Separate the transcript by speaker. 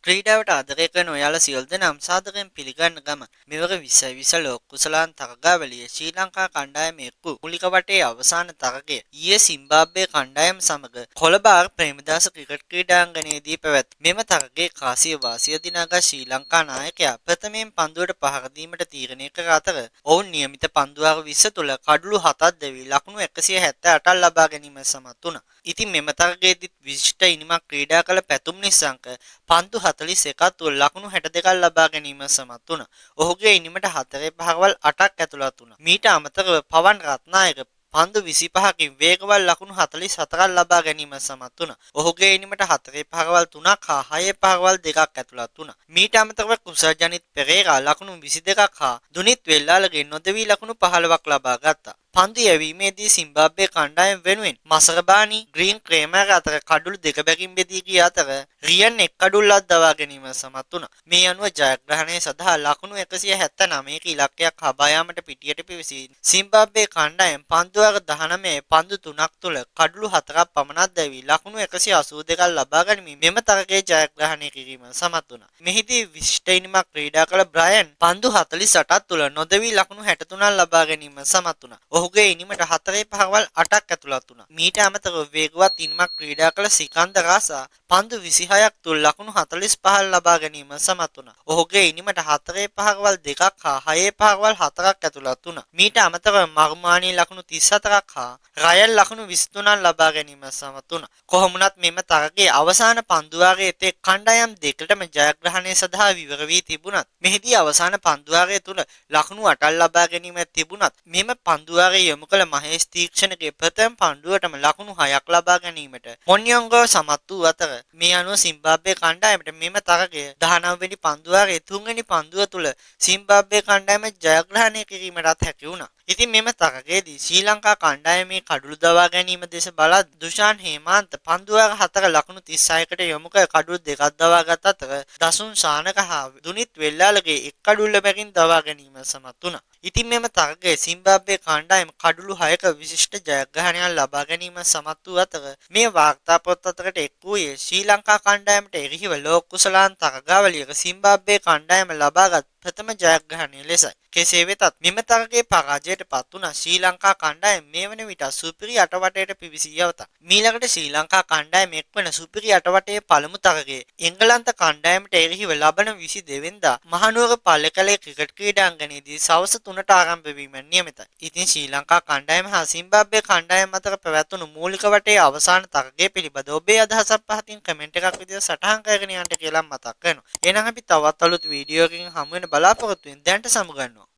Speaker 1: ක්‍රීඩාවට ආදරය කරන ඔයාලා සියලු දෙනාම සාදරයෙන් පිළිගන්න ගම මෙවර 2020 ලෝක කුසලාන් තරගාවලියේ ශ්‍රී ලංකා කණ්ඩායමේ එක්වූ මූලික වටේ අවසාන තරගය ඊයේ සිම්බාබ්වේ කණ්ඩායම සමග කොළඹ ප්‍රේමදාස ක්‍රිකට් ක්‍රීඩාංගණයේදී පැවැත් මෙම තරගයේ කාසිය වාසිය දිනාගත් ශ්‍රී ලංකා නායකයා ප්‍රථමයෙන් පන්දුවට පහර දීමට තීරණය කර අතර ඔවුන් නියමිත පන්දුවාර 20 තුළ කඩලු 7ක් දැවී ලකුණු 168ක් ලබා ගැනීමට සමත් වුණා. ඉතින් මෙම තරගයේදීත් විශිෂ්ට ඉනිමක් ක්‍රීඩා කළ පැතුම් නිසංක පන්දු 41ක් තුළ ලකුණු 62ක් ලබා ගැනීම සමත් වුණා. ඔහුගේ ඉනිමට 4 පහරවල් 8ක් ඇතුළත් වුණා. මීට අමතරව පවන් රත්නායක පන්දු 25කින් වේගවත් ලකුණු 44ක් ලබා ගැනීම සමත් වුණා. ඔහුගේ ඉනිමට 4 පහරවල් 3ක් හා 6 පහරවල් 2ක් ඇතුළත් වුණා. මීට අමතරව කුසල් ජනිත් පෙරේරා ලකුණු 22ක් හා දුනිත් වෙල්ලාලගේ නොදවි ලකුණු 15ක් ලබා ගත්තා. පන්දු යැවීමේදී සිම්බාබ්වේ කණ්ඩායම වෙනුවෙන් මසරබානි ග්‍රීන් ක්‍රේමර් අතර කඩුළු දෙක බැගින් බෙදී ගිය අතර රියන් එක් කඩුල්ලක් දවා ගැනීම සමත් වුණා. මේ අනුව ජයග්‍රහණය සඳහා ලකුණු 179ක ඉලක්කයක් හබා යාමට පිටියට පිවිසි සිම්බාබ්වේ කණ්ඩායම පන්දුවාර 19 පන්දු 3ක් තුළ කඩුළු 4ක් පමණක් දැවී ලකුණු 182ක් ලබා ගැනීම මෙම තරගයේ ජයග්‍රහණය කිරීම සමත් වුණා. මෙහිදී විශිෂ්ට ඉනිමක් ක්‍රීඩා කළ බ්‍රයන් පන්දු 48ක් තුළ නොදවි ලකුණු 63ක් ලබා ගැනීම සමත් වුණා. ඔහුගේ ඉනිමට 4 පහරවල් 8ක් ඇතුළත් වුණා. මීට අමතරව වේගවත් ඉනිමක් ක්‍රීඩා කළ සිකන්දර් රාසා පන්දු 26ක් තුළ ලකුණු 45ක් ලබා ගැනීම සමත් වුණා. ඔහුගේ ඉනිමට 4 පහරවල් 2ක් හා 6 පහරවල් 4ක් ඇතුළත් වුණා. මීට අමතරව මර්මානී ලකුණු 34ක් හා රයල් ලකුණු 23ක් ලබා ගැනීම සමත් වුණා. කොහොමුණත් මෙම තරගයේ අවසාන පන්දුවාරයේ තේ කණ්ඩායම් දෙකටම ජයග්‍රහණය සඳහා විවර වී තිබුණත් මෙහිදී අවසාන පන්දුවාරය තුළ ලකුණු 8ක් ලබා ගැනීම තිබුණත් මෙම පන්දුවාරයේ යොමු කළ මහේෂ් තීක්ෂණගේ ප්‍රථම පන්දුවටම ලකුණු 6ක් ලබා ගැනීමට මොන්යොංගෝ සමත් වූ අතර මේ අනුව සිම්බාබ්වේ කණ්ඩායමට මෙම තරගය 19 වෙනි පන්දුවාරයේ 3 වෙනි පන්දුව තුළ සිම්බාබ්වේ කණ්ඩායම ජයග්‍රහණය කිරීමටත් හැකි වුණා. ඉතින් මෙම තරගයේදී ශ්‍රී ලංකා කණ්ඩායමේ කඩුළු දවා ගැනීම දෙස බලත් දුෂාන් හේමාන්ත පන්දුවාර 4 ලකුණු 36කට යොමු කර කඩුළු දෙකක් දවා ගත් අතර දසුන් ශානක හා දුනිත් වෙල්ලාලගේ එක් කඩුල්ල බැගින් දවා ගැනීම සමත් වුණා. ඉතින් මෙම තරගයේ සිම්බාබ්වේ කණ්ඩායම කඩුළු 6ක විශිෂ්ට ජයග්‍රහණයක් ලබා ගැනීම සමත් වූ අතර මේ වාර්තා පොත් අතරට එක් වූයේ ශ්‍රී ලංකා කණ්ඩායමට එරෙහිව ලෝක කුසලාන් තරගාවලියක සිම්බාබ්වේ කණ්ඩායම ලබාගත් ප්‍රථම ජයග්‍රහණය ලෙසයි. කෙසේ වෙතත් මෙම තරගයේ පරාජයට පත් වුණ ශ්‍රී ලංකා කණ්ඩායම මේ වන විට සුපිරි අටවටයට පිවිසී යවතා. මීළඟට ශ්‍රී ලංකා කණ්ඩායම එක්වන සුපිරි අටවටයේ පළමු තරගයේ එංගලන්ත කණ්ඩායමට එරෙහිව ලබන 22 වෙනිදා මහනුවර පල්ලේකැලේ ක්‍රිකට් ක්‍රීඩාංගණයේදී සවස් 3ට ආරම්භ වීමට නියමිතයි. ඉතින් ශ්‍රී ලංකා කණ්ඩායම හා සිම්බාබ්වේ කණ්ඩායම අතර පැවැත්වුණු මූලික වටේ අවසාන තරගය පිළිබඳ ඔබේ අදහසක් පහතින් කමෙන්ට් එකක් විදිහට සටහන් කරගෙන යන්න කියලා මතක් කරනවා. එහෙනම් අපි තවත් අලුත් වීඩියෝ එකකින් හමු වෙන බලාපොරොත්තු වෙන දැනට සමුගන්නවා.